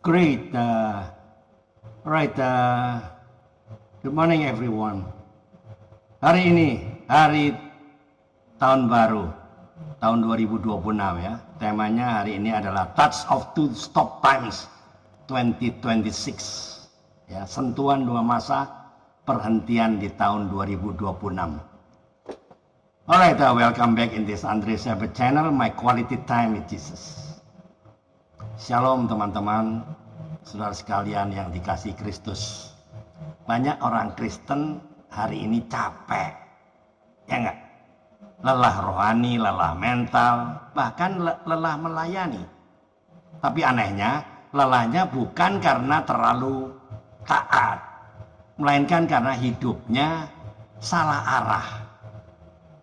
Great. Good morning everyone. Hari ini, hari tahun baru, tahun 2026 ya. Temanya hari ini adalah Touch of Two Stop Times 2026. Ya, sentuhan dua masa perhentian di tahun 2026. Alright, welcome back in this Andre Sabbath channel, my quality time with Jesus. Shalom teman-teman, saudara sekalian yang dikasihi Kristus. Banyak orang Kristen hari ini capek, ya enggak? Lelah rohani, lelah mental, bahkan lelah melayani. Tapi anehnya, lelahnya bukan karena terlalu taat, melainkan karena hidupnya salah arah.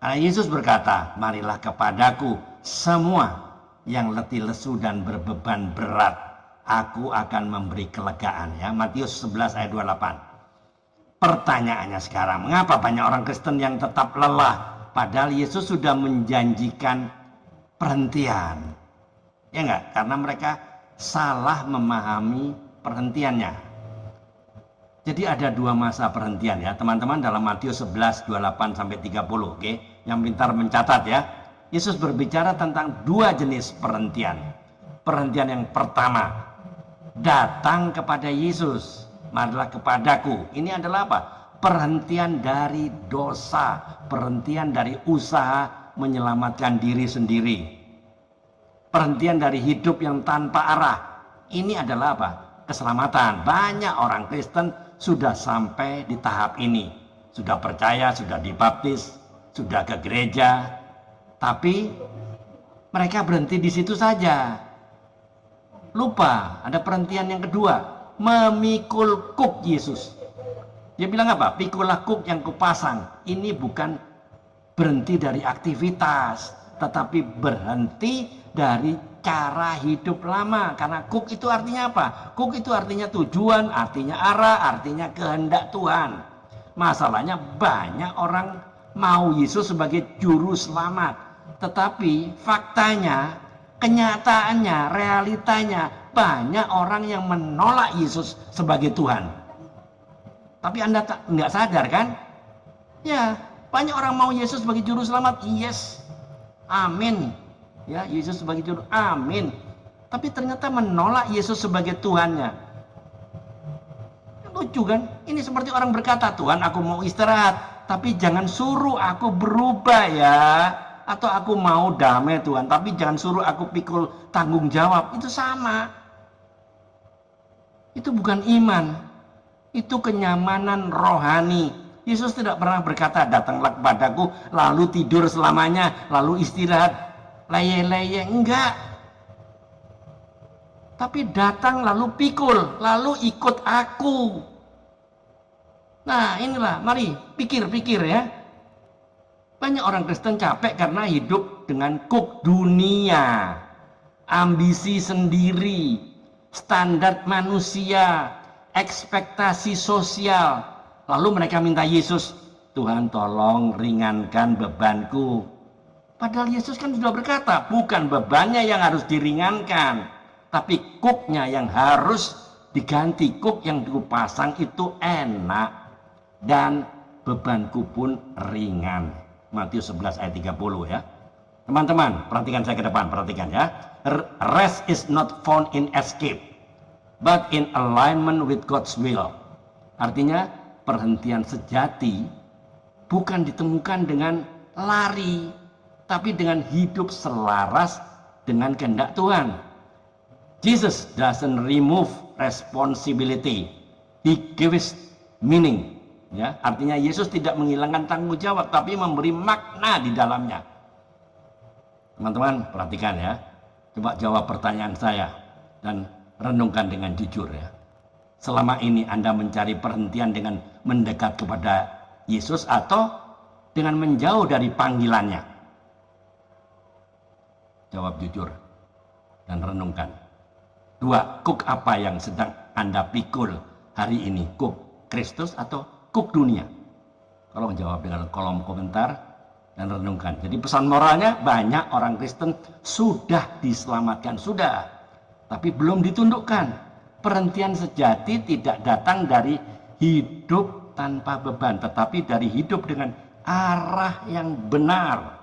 Karena Yesus berkata, marilah kepadaku semua yang letih lesu dan berbeban berat, aku akan memberi kelegaan. Ya, Matius 11 ayat 28. Pertanyaannya sekarang, mengapa banyak orang Kristen yang tetap lelah padahal Yesus sudah menjanjikan perhentian? Ya enggak? Karena mereka salah memahami perhentiannya. Jadi ada dua masa perhentian ya teman-teman dalam Matius 11 28 sampai 30. Oke, yang pintar mencatat ya. Yesus berbicara tentang dua jenis perhentian. Perhentian yang pertama, datang kepada Yesus, marilah kepadaku. Ini adalah apa? Perhentian dari dosa, perhentian dari usaha menyelamatkan diri sendiri. Perhentian dari hidup yang tanpa arah. Ini adalah apa? Keselamatan. Banyak orang Kristen sudah sampai di tahap ini. Sudah percaya, sudah dibaptis, sudah ke gereja. Tapi mereka berhenti di situ saja. Lupa ada perhentian yang kedua, memikul kuk Yesus. Dia bilang apa? Pikulah kuk yang kupasang. Ini bukan berhenti dari aktivitas, tetapi berhenti dari cara hidup lama. Karena kuk itu artinya apa? Kuk itu artinya tujuan, artinya arah, artinya kehendak Tuhan. Masalahnya banyak orang mau Yesus sebagai juru selamat. Tetapi faktanya, kenyataannya, realitanya banyak orang yang menolak Yesus sebagai Tuhan. Tapi Anda nggak sadar kan? Ya, banyak orang mau Yesus sebagai juru selamat. Yes, amin. Ya, Yesus sebagai juru, amin. Tapi ternyata menolak Yesus sebagai Tuhannya. Lucu kan? Ini seperti orang berkata, Tuhan aku mau istirahat, tapi jangan suruh aku berubah ya. Atau aku mau damai Tuhan, tapi jangan suruh aku pikul tanggung jawab. Itu sama. Itu bukan iman. Itu kenyamanan rohani. Yesus tidak pernah berkata, datanglah kepadaku, lalu tidur selamanya, lalu istirahat, leye-leye. Enggak. Tapi datang lalu pikul, lalu ikut aku. Nah inilah, mari pikir-pikir ya. Banyak orang Kristen capek karena hidup dengan kuk dunia, ambisi sendiri, standar manusia, ekspektasi sosial. Lalu mereka minta Yesus, Tuhan tolong ringankan bebanku. Padahal Yesus kan sudah berkata, bukan bebannya yang harus diringankan, tapi kuknya yang harus diganti. Kuk yang dipasang itu enak dan bebanku pun ringan. Matius 11 ayat 30 ya. Teman-teman, perhatikan saya ke depan, perhatikan ya. Rest is not found in escape, but in alignment with God's will. Artinya, perhentian sejati bukan ditemukan dengan lari, tapi dengan hidup selaras dengan kehendak Tuhan. Jesus doesn't remove responsibility. He gives meaning. Ya, artinya Yesus tidak menghilangkan tanggung jawab, tapi memberi makna di dalamnya. Teman-teman, perhatikan ya. Coba jawab pertanyaan saya dan renungkan dengan jujur ya. Selama ini Anda mencari perhentian dengan mendekat kepada Yesus atau dengan menjauh dari panggilannya? Jawab jujur dan renungkan. Dua, kuk apa yang sedang Anda pikul hari ini? Kuk Kristus atau kuk dunia? Tolong jawab dengan kolom komentar dan renungkan. Jadi pesan moralnya, banyak orang Kristen sudah diselamatkan, sudah, tapi belum ditundukkan. Perhentian sejati tidak datang dari hidup tanpa beban, tetapi dari hidup dengan arah yang benar.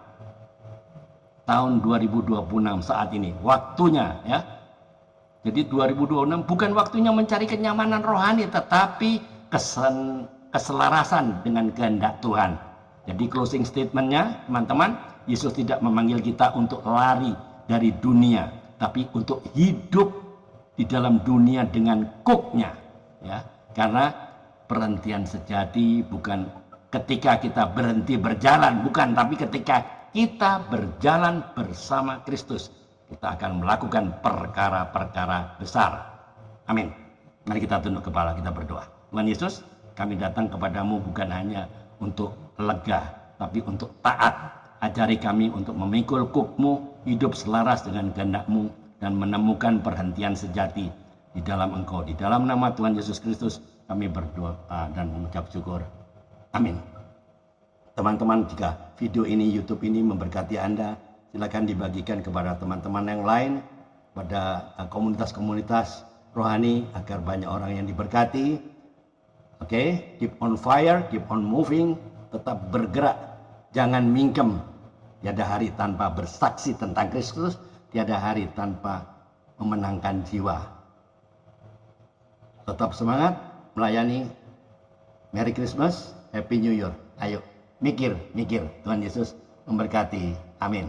Tahun 2026 saat ini, waktunya ya. Jadi 2026 bukan waktunya mencari kenyamanan rohani, tetapi keselarasan dengan kehendak Tuhan. Jadi closing statementnya, teman-teman, Yesus tidak memanggil kita untuk lari dari dunia, tapi untuk hidup di dalam dunia dengan cooknya, ya. Karena perhentian sejati bukan ketika kita berhenti berjalan, bukan, tapi ketika kita berjalan bersama Kristus, kita akan melakukan perkara-perkara besar. Amin. Mari kita tunduk kepala, kita berdoa. Tuhan Yesus, kami datang kepadamu bukan hanya untuk lega, tapi untuk taat. Ajari kami untuk memikul kuk-Mu, hidup selaras dengan kehendak-Mu, dan menemukan perhentian sejati di dalam Engkau. Di dalam nama Tuhan Yesus Kristus kami berdoa dan mengucap syukur. Amin. Teman-teman, jika video ini, YouTube ini memberkati Anda, silakan dibagikan kepada teman-teman yang lain, pada komunitas-komunitas rohani, agar banyak orang yang diberkati. Oke, keep on fire, keep on moving, tetap bergerak, jangan mingkem. Tiada hari tanpa bersaksi tentang Kristus, tiada hari tanpa memenangkan jiwa. Tetap semangat melayani. Merry Christmas, Happy New Year. Ayo, mikir. Tuhan Yesus memberkati. Amin.